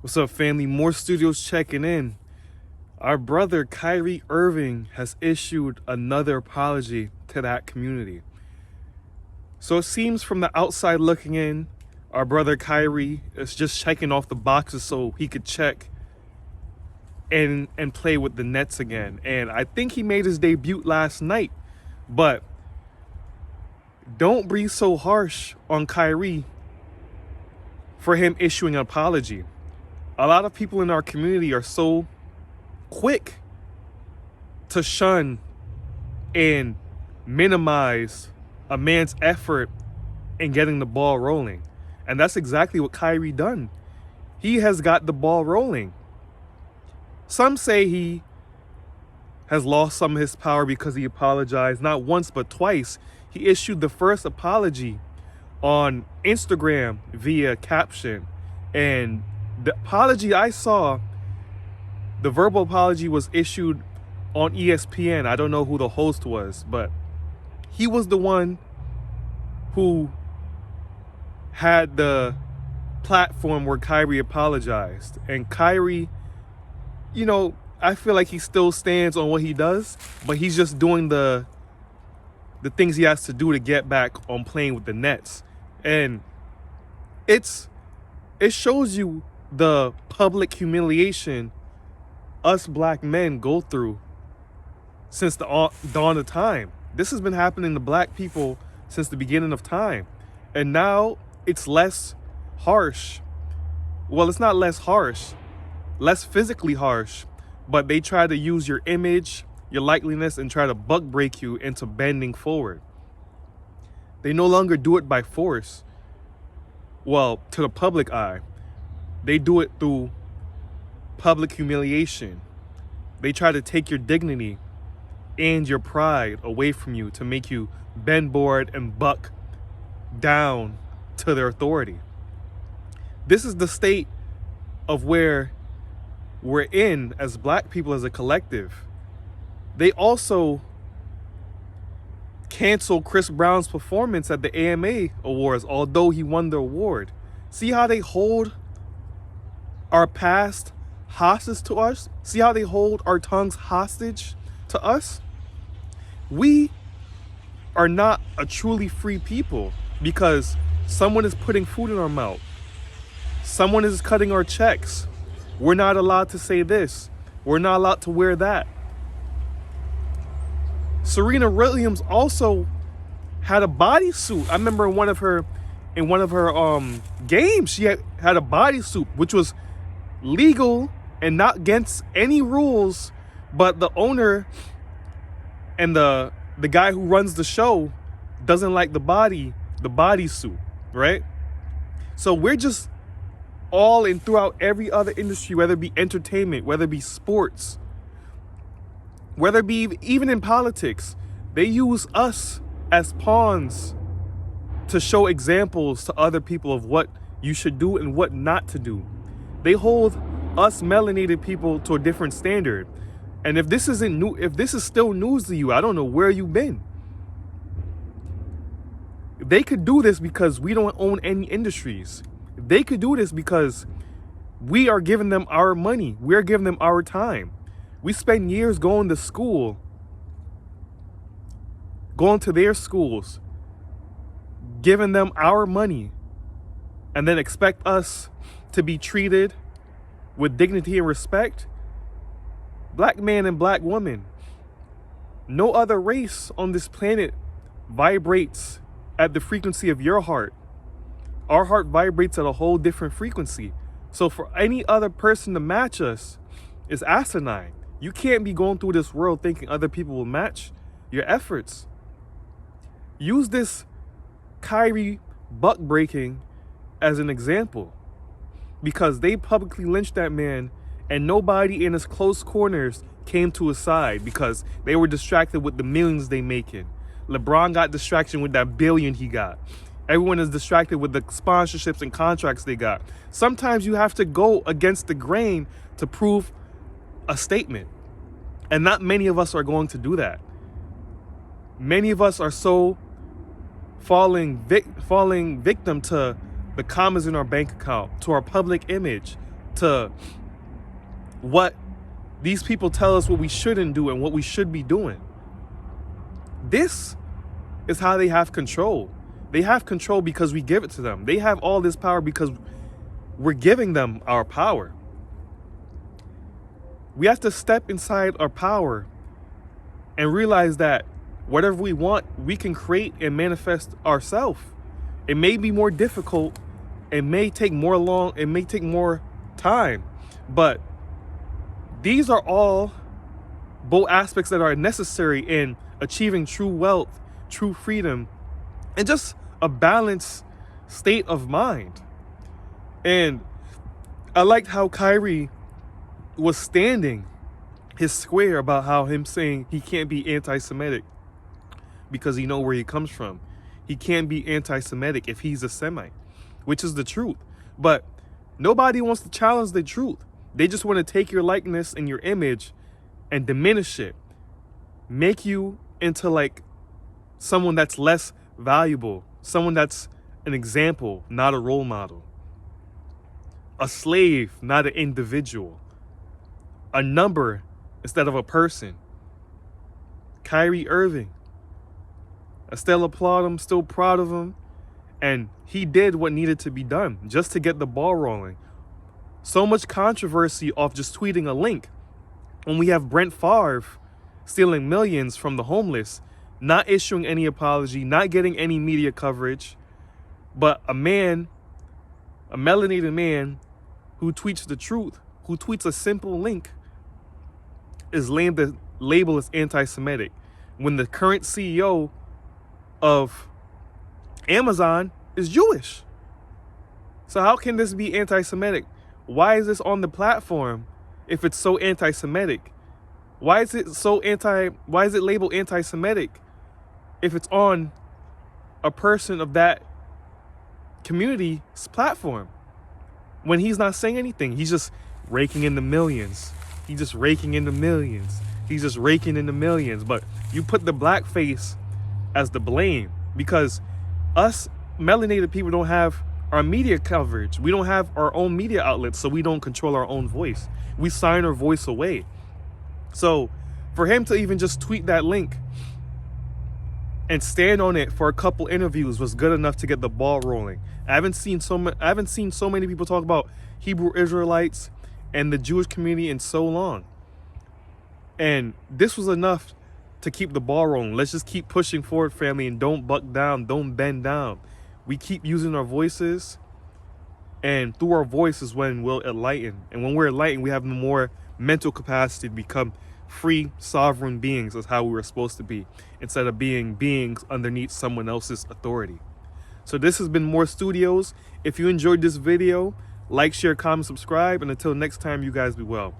What's up, family? More studios checking in. Our brother Kyrie Irving has issued another apology to that community. So it seems from the outside looking in, our brother Kyrie is just checking off the boxes so he could check and play with the Nets again. And I think he made his debut last night. But don't be so harsh on Kyrie for him issuing an apology. A lot of people in our community are so quick to shun and minimize a man's effort in getting the ball rolling. And that's exactly what Kyrie done. He has got the ball rolling. Some say he has lost some of his power because he apologized not once but twice. He issued the first apology on Instagram via caption, and the apology I saw, the verbal apology, was issued on ESPN. I don't know who the host was, but he was the one who had the platform where Kyrie apologized. And Kyrie, I feel like he still stands on what he does, but he's just doing the things he has to do to get back on playing with the Nets. And it shows you the public humiliation us black men go through since the dawn of time. This has been happening to black people since the beginning of time. And now it's less harsh. Well, it's not less harsh, less physically harsh, but they try to use your image, your likeliness, and try to buck break you into bending forward. They no longer do it by force. Well, to the public eye. They do it through public humiliation. They try to take your dignity and your pride away from you to make you bend board and buck down to their authority. This is the state of where we're in as black people, as a collective. They also canceled Chris Brown's performance at the AMA Awards, although he won the award. See how they hold our past hostage to us? See how they hold our tongues hostage to us? We are not a truly free people because someone is putting food in our mouth. Someone is cutting our checks. We're not allowed to say this. We're not allowed to wear that. Serena Williams also had a bodysuit. I remember in one of her games, she had a bodysuit, which was legal and not against any rules, but the owner and the guy who runs the show doesn't like the bodysuit, right? So we're just all in throughout every other industry, whether it be entertainment, whether it be sports, whether it be even in politics. They use us as pawns to show examples to other people of what you should do and what not to do. They hold us melanated people to a different standard. And if this isn't new, if this is still news to you, I don't know where you've been. They could do this because we don't own any industries. They could do this because we are giving them our money. We're giving them our time. We spend years going to school, going to their schools, giving them our money, and then expect us to be treated with dignity and respect. Black man and black woman, no other race on this planet vibrates at the frequency of your heart. Our heart vibrates at a whole different frequency. So for any other person to match us is asinine. You can't be going through this world thinking other people will match your efforts. Use this Kyrie buck breaking as an example, because they publicly lynched that man and nobody in his close corners came to his side because they were distracted with the millions they making. LeBron got distraction with that billion he got. Everyone is distracted with the sponsorships and contracts they got. Sometimes you have to go against the grain to prove a statement. And not many of us are going to do that. Many of us are so falling victim to the commas in our bank account, to our public image, to what these people tell us what we shouldn't do and what we should be doing. This is how they have control. They have control because we give it to them. They have all this power because we're giving them our power. We have to step inside our power and realize that whatever we want, we can create and manifest ourselves. It may be more difficult. It may take more time, but these are all both aspects that are necessary in achieving true wealth, true freedom, and just a balanced state of mind. And I liked how Kyrie was standing his square about how him saying he can't be anti-Semitic because he know where he comes from. He can't be anti-Semitic if he's a Semite, which is the truth. But nobody wants to challenge the truth. They just want to take your likeness and your image and diminish it, make you into like someone that's less valuable, someone that's an example, not a role model, a slave, not an individual, a number instead of a person. Kyrie Irving, I still applaud him, still proud of him, and he did what needed to be done just to get the ball rolling. So much controversy off just tweeting a link when we have Brent Favre stealing millions from the homeless, not issuing any apology, not getting any media coverage, but a melanated man who tweets the truth, who tweets a simple link, is labeled as anti-Semitic when the current CEO of Amazon is Jewish. So how can this be anti-Semitic? Why is this on the platform if it's so anti-Semitic? Why is it labeled anti-Semitic if it's on a person of that community's platform? When he's not saying anything, he's just raking in the millions. He's just raking in the millions. He's just raking in the millions. But you put the blackface as the blame because us melanated people don't have our media coverage. We don't have our own media outlets, so we don't control our own voice. We sign our voice away. So for him to even just tweet that link and stand on it for a couple interviews was good enough to get the ball rolling. I haven't seen so many people talk about Hebrew Israelites and the Jewish community in so long. And this was enough to keep the ball rolling. Let's just keep pushing forward, family, and don't buck down, don't bend down. We keep using our voices, and through our voices when we'll enlighten. And when we're enlightened, we have more mental capacity to become free, sovereign beings as how we were supposed to be, instead of being beings underneath someone else's authority. So this has been More Studios. If you enjoyed this video, like, share, comment, subscribe, and until next time, you guys be well.